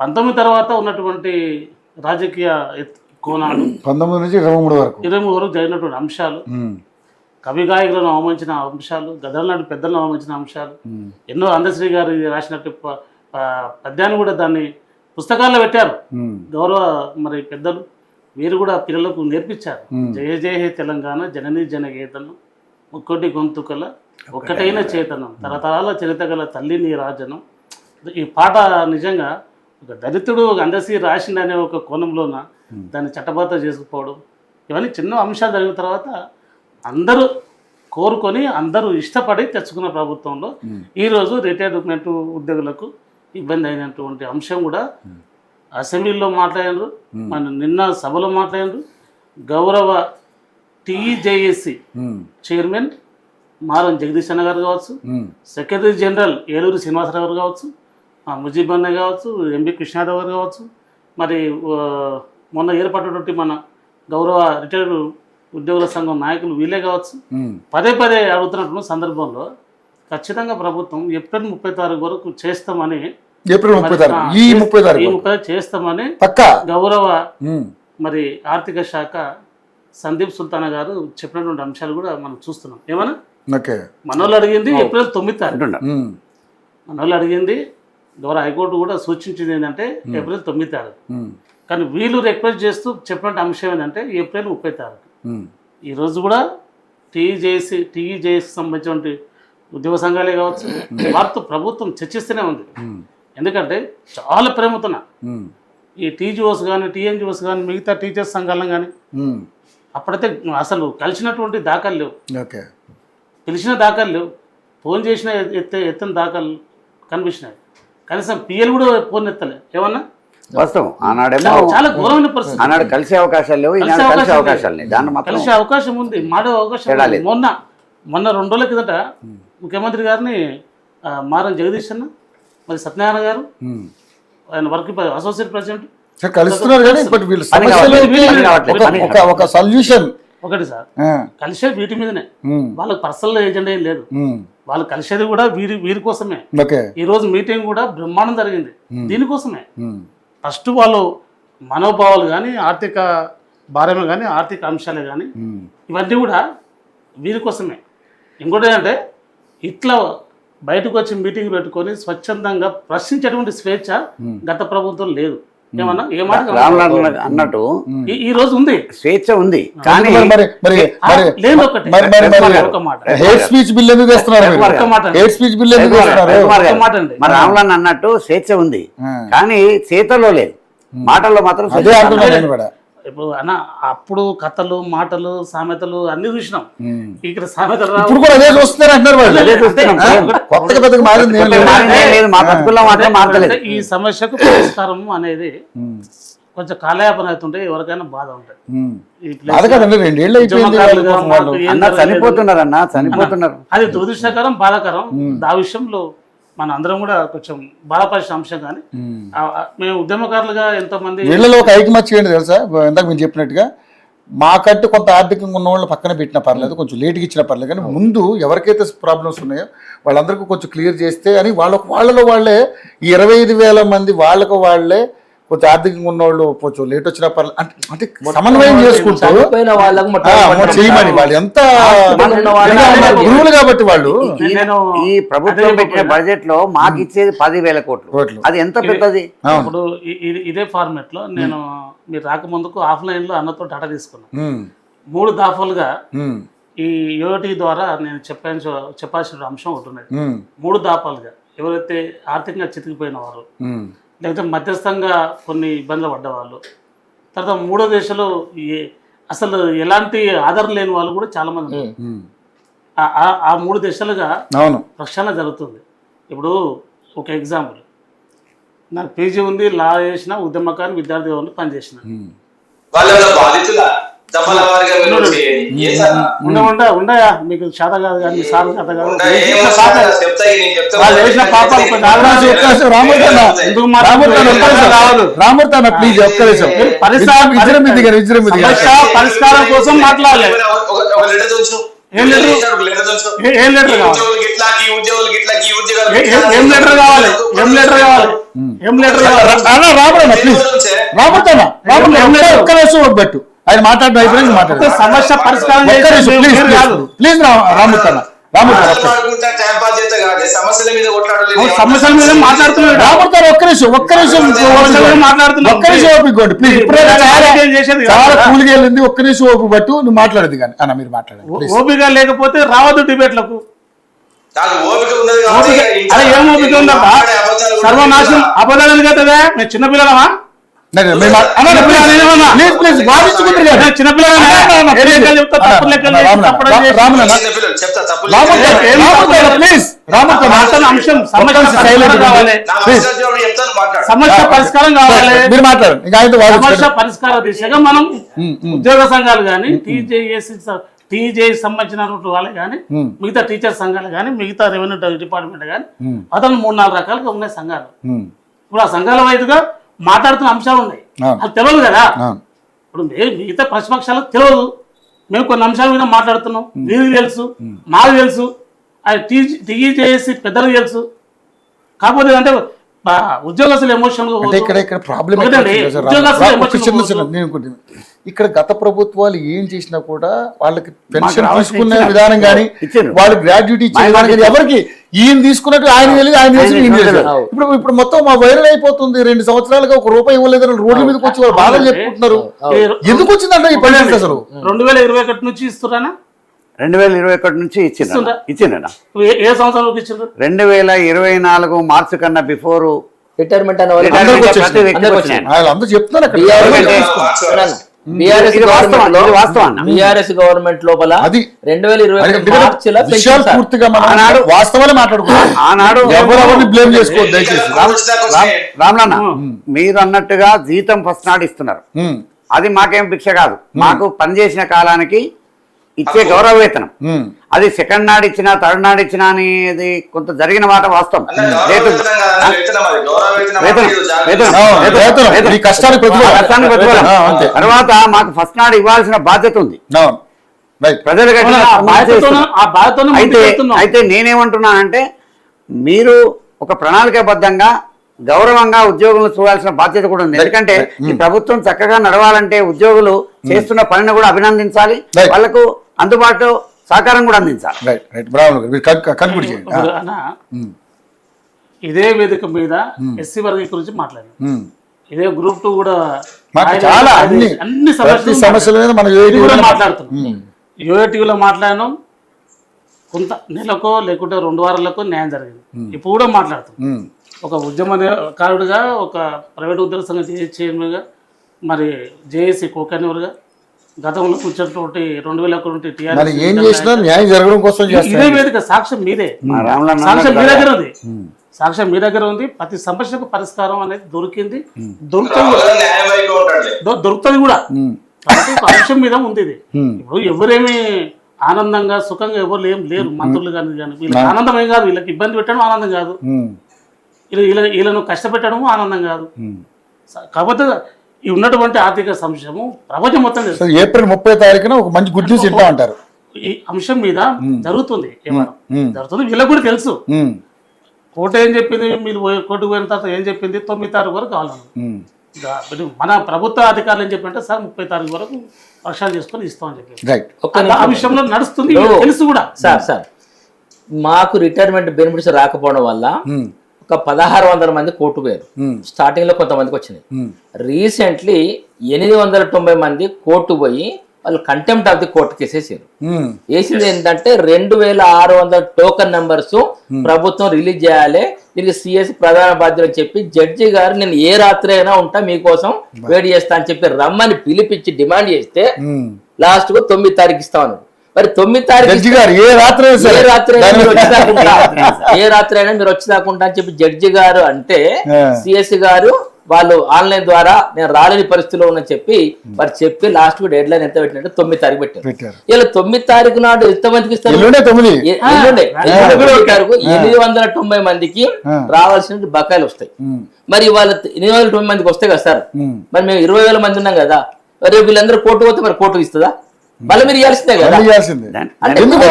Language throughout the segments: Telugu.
19 తర్వాత ఉన్నటువంటి రాజకీయ కోణాలు 19 నుంచి 23 వరకు 23 వరకు జరిగినటువంటి అంశాలు, కవి గాయకులను అవమానించిన అంశాలు, గదల నాటి పెద్దలను అవమానించిన అంశాలు, ఎన్నో అందశ్రీ గారు రాసినట్టు పద్యాన్ని కూడా దాన్ని పుస్తకాల్లో పెట్టారు. గౌరవ మరి పెద్దలు వీరు కూడా పిల్లలకు నేర్పించారు. జయ జయ హే తెలంగాణ జననీ జనగేతనం ముక్కోటి గొంతుకల ఒక్కటైన చేతనం తరతరాల చరిత గల తల్లి నీ రాజనం. ఈ పాట నిజంగా ఒక దళితుడు అందశ్రీ రాసిందనే ఒక కోణంలోన దాన్ని చట్టబద్ధ చేసుకుపోవడం, ఇవన్నీ చిన్న అంశాలు జరిగిన తర్వాత అందరూ కోరుకొని అందరూ ఇష్టపడి తెచ్చుకున్న ప్రభుత్వంలో ఈరోజు రిటైర్మెంట్ ఉద్యోగులకు ఇబ్బంది అయినటువంటి అంశం కూడా అసెంబ్లీలో మాట్లాడారు, మన నిన్న సభలో మాట్లాడారు. గౌరవ టీజేఏసీ చైర్మన్ మారం జగదీష్ అన్న గారు కావచ్చు, సెక్రటరీ జనరల్ ఏలూరు శ్రీనివాసరావు గారు కావచ్చు, ముజీబ్ అన్న కావచ్చు, ఎంబీ కృష్ణారావు గారు కావచ్చు, మరి మొన్న ఏర్పడినటువంటి మన గౌరవ రిటైర్డ్ ఉద్యోగుల సంఘం నాయకులు వీళ్ళే కావచ్చు, పదే పదే అడుగుతున్నటువంటి సందర్భంలో ఖచ్చితంగా ప్రభుత్వం ఏప్రిల్ 30 వరకు చేస్తామని, ఏప్రిల్ 30 చేస్తామని గౌరవ మరి ఆర్థిక శాఖ సందీప్ సుల్తానా గారు చెప్పినటువంటి అంశాలు కూడా మనం చూస్తున్నాం. ఏమన్నా మనోళ్ళు అడిగింది ఏప్రిల్ 9 మనోళ్ళు అడిగింది, గౌరవ హైకోర్టు కూడా సూచించింది ఏంటంటే ఏప్రిల్ 9. కానీ వీళ్ళు రిక్వెస్ట్ చేస్తూ చెప్పినట్టు అంశం ఏంటంటే ఏప్రిల్ 30. ఈరోజు కూడా టీజేఏసీకి సంబంధించిన ఉద్యోగ సంఘాలే కావచ్చు వారితో ప్రభుత్వం చర్చిస్తూనే ఉంది. ఎందుకంటే చాలా ప్రేమతోన ఈ టీజీఓస్ కానీ టీఎన్జిఓస్ కానీ మిగతా టీచర్స్ సంఘాలను కానీ అప్పుడైతే అసలు కలిసినటువంటి దాఖలు లేవు, పిలిచిన దాఖలు లేవు, ఫోన్ చేసిన ఎత్తని దాఖలు కనిపించినాయి. కనీసం పిఎల్ కూడా ఫోన్ ఎత్తలే. ఏమన్నా వాస్తవం ఆనాడేమో చాలా ఘోరమైన పరిస్థితి. ఆనాడు కలిసే అవకాశాలు లేవు, కలిసే అవకాశాలు లేవు, దాన్ని మాత్రం కలిసే అవకాశం ఉంది, మాడే అవకాశం. మొన్న 2 రోజుల కిందట ముఖ్యమంత్రి గారిని మారం జగదీష్ అన్న మరి సత్యనారాయణ గారు ఆయన వర్క్ అసోసియేట్ ప్రెసిడెంట్ కలుస్తున్నారు కానీ ఒక సొల్యూషన్ ఒకటి సార్ కలిసేది వీటి మీదనే, వాళ్ళకి పర్సనల్ ఏజెండా ఏం లేదు, వాళ్ళు కలిసేది కూడా వీరి కోసమే. ఈ రోజు మీటింగ్ కూడా బ్రహ్మాండం జరిగింది దీనికోసమే. ఫస్ట్ వాళ్ళు మనోభావాలు కానీ ఆర్థిక భారమే కానీ ఆర్థిక అంశాలే కానీ ఇవన్నీ కూడా వీరి కోసమే. ఇంకోటి ఏంటంటే ఇట్లా బయటకు వచ్చి మీటింగ్ పెట్టుకొని స్వచ్ఛందంగా ప్రశ్నించేటువంటి స్వేచ్ఛ గత ప్రభుత్వం లేదు. ఏమన్నా అన్నట్టు ఈ రోజు ఉంది, స్వేచ్ఛ ఉంది, కానీ లేదు. ఒకటి మరి రాములన్న అన్నట్టు స్వేచ్ఛ ఉంది కానీ చేతల్లో లేదు, మాటల్లో మాత్రం. ఇప్పుడు అన్న అప్పుడు కథలు మాటలు సామెతలు అన్ని చూసినాం, ఇక్కడ సామెతలు ఈ సమస్యకు పరిష్కారం అనేది కొంచెం కాలయాపన అవుతుంటే ఎవరికైనా బాధ ఉంటుంది. చనిపోతున్నారు అది దురదృష్టకరం, బాధాకరం. ఆ విషయంలో మన అందరం కూడా కొంచెం బాధపరిచిన అంశం. కానీ మేము ఉద్యమకారులుగా ఎంతో మంది వీళ్ళలో ఒక ఐకమత్యం ఏంటి తెలుసా, ఇందాక మీరు చెప్పినట్టుగా మాకంటే కొంత ఆర్థికంగా ఉన్న వాళ్ళు పక్కన పెట్టినా పర్లేదు, కొంచెం లేట్గా ఇచ్చినా పర్లేదు, కానీ ముందు ఎవరికైతే ప్రాబ్లమ్స్ ఉన్నాయో వాళ్ళందరికీ కొంచెం క్లియర్ చేస్తే అని వాళ్ళలో వాళ్ళే ఈ 25,000 మంది వాళ్ళకు వాళ్ళే కొంచెం ఆర్థికంగా ఉన్నవాళ్ళు కొంచెం లేట్ వచ్చినా పర్లేదు అంటే సమన్వయం చేసుకుంటూ చేయమని వాళ్ళు ఎంత గురువులు కాబట్టి వాళ్ళు. ఈ ప్రభుత్వం పెట్టిన బడ్జెట్ లో మాకు ఇచ్చేది 10,000 కోట్లు, అది ఎంత పెద్దది. ఇప్పుడు ఇదే ఫార్మేట్ లో నేను మీరు రాకముందుకు ఆఫ్లైన్ లో అన్నతో డాటా తీసుకున్నాను. 3 దఫాలుగా ఈ యోటి ద్వారా నేను చెప్పాల్సిన అంశం ఒకటి ఉన్నది. 3 దఫాలుగా ఎవరైతే ఆర్థికంగా చితికిపోయిన వారు, లేకపోతే మధ్యస్థంగా కొన్ని ఇబ్బందులు పడ్డవాళ్ళు, తర్వాత 3వ దశలో అసలు ఎలాంటి ఆధారం లేని వాళ్ళు కూడా చాలా మంది ఉన్నారు. ఆ 3 దశలుగా ప్రక్షాళన జరుగుతుంది. ఇప్పుడు ఒక ఎగ్జాంపుల్, నాకు పీజీ ఉంది, లా చేసిన, ఉద్యమకాన్ని విద్యార్థిగా ఉండి పనిచేసిన. ఉండయా మీకు శాత కాదు కానీ సార్ శాత కాదు పరిష్కారం కోసం మాట్లాడాలి. ఏం లెటర్ కావాలి, ఏం లెటర్ కావాలి, ఏం లెటర్ కావాలి, ఏం లెటర్ రాబడన్నా ప్లీజ్ రాబడతానా ఒక్క నిమిషం పెట్టు ఆయన మాట్లాడిన అయిపోయింది మాట్లాడు సమస్య పరిష్కారం ప్లీజ్ రాబడతానా సమస్యల మీద మాట్లాడుతున్నాడు రాబడతారు ఒక్క నిమిషం ఓపికోండి ప్లీజ్ చాలా కూలికి వెళ్ళింది ఒక్క నిమిషం ఓపిక పట్టు నువ్వు మాట్లాడదు కానీ అన్న మీరు మాట్లాడండి ఓపిక లేకపోతే రావద్దు డిబేట్లకు అరే ఏం ఓపిక ఉందబ్బా సర్వనాశనం అబద్ధాలు కదా మేము చిన్నపిల్లలమా సమస్య పరిష్కారం కావాలి. సమస్య పరిష్కార దిశగా మనం ఉద్యోగ సంఘాలు కానీ టీజేఏ సంబంధించిన వాళ్ళు కానీ మిగతా టీచర్ సంఘాలు కానీ మిగతా రెవెన్యూ డిపార్ట్మెంట్ కానీ అతను 3-4 రకాలుగా ఉన్నాయి సంఘాలు. ఇప్పుడు ఆ సంఘాల వైద్యుగా మాట్లాడుతున్న అంశాలు ఉన్నాయి, అది తెలియదు కదా. ఇప్పుడు మిగతా ప్రతిపక్షాలకు తెలియదు, మేము కొన్ని అంశాల మీద మాట్లాడుతున్నాం, మీకు తెలుసు, మాకు తెలుసు, అది టీజేఏసీ పెద్దలకు తెలుసు. కాకపోతే అంటే ఉద్యోగస్తులు ఎమోషన్ ఇక్కడ ప్రాబ్లం ఇక్కడ గత ప్రభుత్వాలు ఏం చేసినా కూడా వాళ్ళకి పెన్షన్ తీసుకునే విధానం కానీ వాళ్ళు గ్రాడ్యుయేటీ చేయడానికి ఎవరికి ఈయన తీసుకున్నట్టు ఆయన తెలియదు, ఆయన ఇప్పుడు మొత్తం మా వైరల్ అయిపోతుంది. 2 సంవత్సరాలుగా ₹1 ఇవ్వలేదని రోడ్ల మీదకి వచ్చి వాళ్ళు బాధలు చెప్పుకుంటున్నారు. ఎందుకు వచ్చిందంటే ఈ పరిస్థితి అసలు 2021 నుంచి ఇస్తున్నారా? 2021 నుంచి ఇచ్చిండ ఏ సంవత్సరం ఇచ్చిండ్రు? 2024 మార్చి కన్నా బిఫోర్ రిటైర్మెంట్ బిఆర్ఎస్ గవర్నమెంట్ లోపల 2021 మార్చిలో రామ్లన్న మీరు అన్నట్టుగా జీతం ఫస్ట్ నాడు ఇస్తున్నారు, అది మాకేం భిక్ష కాదు. మాకు పనిచేసిన కాలానికి ఇచ్చే గౌరవ వేతనం. అది సెకండ్ నాడు ఇచ్చినా థర్డ్ నాడు ఇచ్చినా అనేది కొంత జరిగిన మాట వాస్తవం. తర్వాత మాకు ఫస్ట్ నాడు ఇవ్వాల్సిన బాధ్యత ఉంది ప్రజలకు. అయితే నేనేమంటున్నానంటే మీరు ఒక ప్రణాళికాబద్ధంగా గౌరవంగా ఉద్యోగులను చూడాల్సిన బాధ్యత కూడా ఉంది. ఎందుకంటే ఈ ప్రభుత్వం చక్కగా నడవాలంటే ఉద్యోగులు చేస్తున్న పనిని కూడా అభినందించాలి, వాళ్ళకు అందుబాటులో సహకారం కూడా అందించాలి. ఇదే వేదిక మీద ఎస్సీ వర్గం గురించి మాట్లాడారు, ఇదే గ్రూప్ 2 కూడా అన్ని సమస్యల మీద మనం మాట్లాడుతున్నాం. యూఏటీలో మాట్లాడినాం, కొంత నెలకో లేకుంటే 2 వారాలకో న్యాయం జరిగింది. ఇప్పుడు కూడా మాట్లాడుతున్నాం. ఒక ఉద్యమకారుడుగా, ఒక ప్రైవేట్ ఉద్యోగ సంఘం చైర్మన్గా, మరి జేఏసీ కోకన్యూర్గా గతంలో కూర్చున్నటువంటి 2001 టీఆర్ఎస్ ఇదే వేదిక సాక్ష్యం మీదే, సాక్ష్యం మీ దగ్గర ఉంది, సాక్ష్యం మీ దగ్గర ఉంది. ప్రతి సమస్యకు పరిష్కారం అనేది దొరికింది, దొరుకుతుంది కూడా. అంశం మీద ఉంది ఇది. ఇప్పుడు ఎవరేమి ఆనందంగా సుఖంగా ఎవరు ఏం లేరు, మంత్రులు కానీ వీళ్ళకి ఆనందం ఏం కాదు, వీళ్ళకి ఇబ్బంది పెట్టడం ఆనందం కాదు, వీళ్ళను కష్టపెట్టడము ఆనందం కాదు. కాకపోతే ఈ ఉన్నటువంటి ఆర్థిక సంక్షేమం ప్రపంచం మొత్తం ఏప్రిల్ 30 తారీఖున ఒక మంచి గుడ్ న్యూస్ ఇంటా అంటారు. ఈ అంశం మీద జరుగుతుంది, జరుగుతుంది, వీళ్ళకి కూడా తెలుసు. కోర్టు ఏం చెప్పింది, మీరు కోర్టుకు పోయిన తర్వాత ఏం చెప్పింది, 9 తారీఖు వరకు కావాలన్నారు. మన ప్రభుత్వ అధికారులు ఏం చెప్పంటే సార్ 30 తారీఖు వరకు వర్షాలు చేసుకొని ఇస్తామని చెప్పి ఆ విషయంలో నడుస్తుంది, తెలుసు కూడా. సార్ మాకు రిటైర్మెంట్ బెనిఫిట్స్ రాకపోవడం వల్ల ఒక 1600 మంది కోర్టు పోయారు. స్టార్టింగ్ లో కొంతమందికి వచ్చినాయి. రీసెంట్లీ 890 మంది కోర్టు పోయి వాళ్ళు కంటెంప్ట్ ఆఫ్ ది కోర్టు కేసేసారు. వేసింది ఏంటంటే 2600 టోకన్ నెంబర్స్ ప్రభుత్వం రిలీజ్ చేయాలి, దీనికి సిఎస్ ప్రధాన బాధ్యత అని చెప్పి జడ్జి గారు నేను ఏ రాత్రి అయినా ఉంటా మీకోసం వేడి చేస్తా అని చెప్పి రమ్మని పిలిపించి డిమాండ్ చేస్తే లాస్ట్ కు 9 తారీఖు ఇస్తామన్నారు. మరి 9 తారీఖు ఏ రాత్రి అయినా మీరు వచ్చేదాకుంటా అని చెప్పి జడ్జి గారు అంటే సిఎస్ గారు వాళ్ళు ఆన్లైన్ ద్వారా నేను రాలేని పరిస్థితిలో ఉన్నా చెప్పి మరి చెప్పి లాస్ట్ కు డెడ్ లైన్ ఎంత పెట్టినట్టు 9 తారీఖు పెట్టారు. ఇలా 9 తారీఖు నాడు ఎంతమందికి ఇస్తారు? 890 మందికి రావాల్సిన బకాయిలు వస్తాయి. మరి వాళ్ళ 890 మందికి వస్తాయి కదా సార్, మరి మేము 20,000 మంది ఉన్నాం కదా, రేపు వీళ్ళందరూ కోర్టు పోతే మరి కోర్టు ఇస్తుందా? మళ్ళీ మీరు ఇవ్వాల్సిందే కదా. మళ్ళీ ఇవ్వాల్సిందే. అంటే ఎందుకు?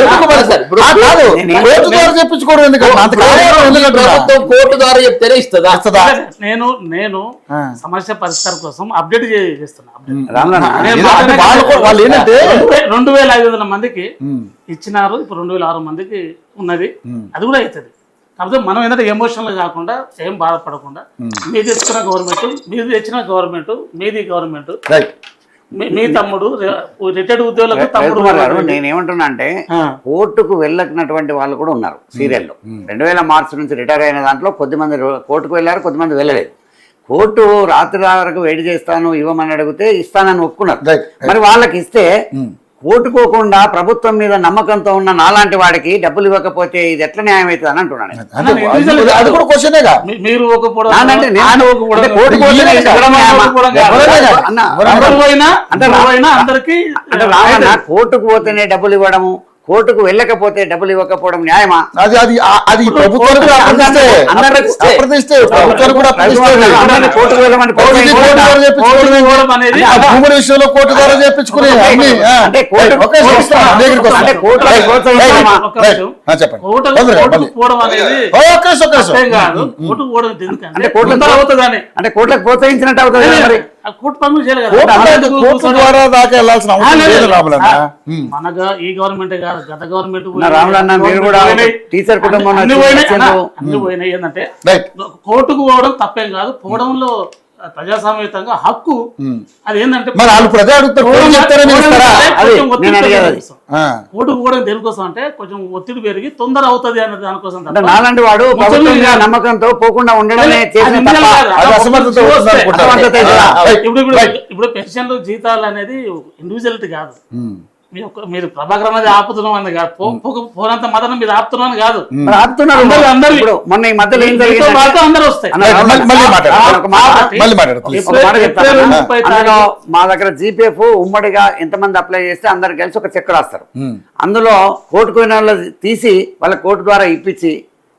ఎందుకు మరి? సార్, ఇప్పుడు కాదు, కోర్టు ద్వారా చెప్పించుకోవడం ఎందుకంటే అంత కారణం ఎందుకంటున్నా? ప్రభుత్వం కోర్టు ద్వారా చెప్తేనే ఇస్తుందా? వస్తుందా? నేను సమస్య పరిష్కారం కోసం అప్డేట్ చేస్తున్నా. రామలన్న అంటే వాళ్ళు ఏంటంటే 2500 మందికి ఇచ్చినారు, ఇప్పుడు 2006 మందికి ఉన్నది, అది కూడా అవుతుంది. కాకపోతే మనం ఏంటంటే ఎమోషనల్ కాకుండా ఏం బాధపడకుండా మీది తెచ్చుకున్న గవర్నమెంట్, మీది తెచ్చిన గవర్నమెంట్, మీది గవర్నమెంట్, రైట్. మీ తమ్ముడు రిటైర్డ్ ఉద్యోగులకు తమ్ముడు రవికుమార్ గారు, నేనేమంటున్నా అంటే కోర్టుకు వెళ్ళినటువంటి వాళ్ళు కూడా ఉన్నారు సీరియల్లో. 2000 మార్చి నుంచి రిటైర్ అయిన దాంట్లో కొద్దిమంది కోర్టుకు వెళ్ళారు, కొద్దిమంది వెళ్ళలేదు. కోర్టు రాత్రి వరకు వెయిట్ చేస్తాను ఇవ్వమని అడిగితే ఇస్తానని ఒప్పుకున్నారు. మరి వాళ్ళకి ఇస్తే కోర్టుకోకుండా ప్రభుత్వం మీద నమ్మకంతో ఉన్న నాలాంటి వాడికి డబ్బులు ఇవ్వకపోతే ఇది ఎట్లా న్యాయం అవుతుంది అని అంటున్నాను. అది కూడా క్వశ్చనే. మీరు కోర్టుకు పోతేనే డబ్బులు ఇవ్వడము, కోర్టుకు వెళ్ళకపోతే డబ్బులు ఇవ్వకపోవడం న్యాయమా? అది అది అది ప్రభుత్వానికి కూడా అప్రతిష్టే. ప్రభుత్వానికి కూడా కోర్టుకు వెళ్ళమని భూముల విషయంలో కోర్టు ద్వారా చెప్పించుకునే అన్ని. అంటే కోర్టులకు ప్రోత్సహించినట్టు అవుతుంది మరి. కోర్టు ద్వారా దాకా వెళ్ళాల్సిన అవసరం లేదు రామలన్న. మనగా ఈ గవర్నమెంట్ కాదు, గత గవర్నమెంట్ రామలన్న మీరు కూడా టీచర్ కుటుంబం అన్ని పోయినాయి. ఏంటంటే కోర్టుకు పోవడం తప్పేం కాదు, పోవడంలో ప్రజాస్వామ్యతంగా హక్కు. అది ఏంటంటే మరి వాళ్ళు ప్రజా అడుగుతారు, కోర్టుకు పోవడం దేనికోసం అంటే కొంచెం ఒత్తిడి పెరిగి తొందర అవుతుంది అనే దానికోసం. నాలాంటి వాడు నమ్మకంతో పోకుండా ఉండడమే. ఇప్పుడు పెన్షన్లు జీతాలు అనేది ఇండివిజువలిటీ కాదు. మీరు ప్రభాకర్ అనేది ఆపుతున్నాం అని కాదు, పోనంత మాత్రం మీరు ఆపుతున్నాం కాదు, ఆపుతున్నారు. మొన్న ఈ మధ్యలో ఏం జరిగింది, అందరూ వస్తాయి. మా దగ్గర జీపీఎఫ్ ఉమ్మడిగా ఎంతమంది అప్లై చేస్తే అందరు కలిసి ఒక చెక్ రాస్తారు. అందులో కోర్టుకు పోయిన వాళ్ళు తీసి వాళ్ళ కోర్టు ద్వారా ఇప్పించి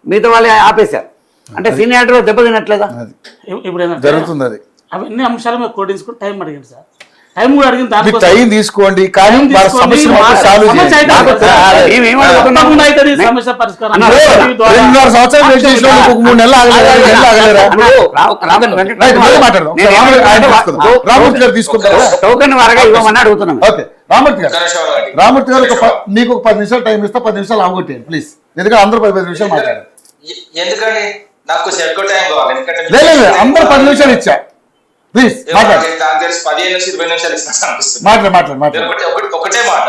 మిగతా వాళ్ళే ఆపేశారు. అంటే సీనియారిటీలో దెబ్బతినట్లేదా? ఇప్పుడు జరుగుతుంది అది. అవన్నీ అంశాలు మీరు కోర్టు తీసుకుని టైం అడిగింది సార్, టైం కూడా అడిగింది. టైం తీసుకోండి, కానీ సమస్య పరిష్కారం 2.5 సంవత్సరాలు వెయిట్ చేసిన 3 నెలలు ఆగలేరా? రామూర్తి గారు తీసుకుంటారా? టోకెన్ వారగా ఇవ్వమని అడుగుతున్నాం. ఓకే రామూర్తి గారు మీకు ఒక 10 నిమిషాలు టైం ఇస్తా, 10 నిమిషాలు ఆగొట్టేయండి ప్లీజ్. ఎందుకంటే అందరూ 10 నిమిషాలు మాట్లాడారు. ఎందుకండి నాకు ఎక్కువ టైం కావాలి, ఎందుకంటే అందరూ 10 నిమిషాలు ఇచ్చా. ప్లీజ్ నాకు తెలిసి 15 నుంచి 20 నిమిషాలు ఇస్తాను. మాట్లాడు. ఒకటే మాట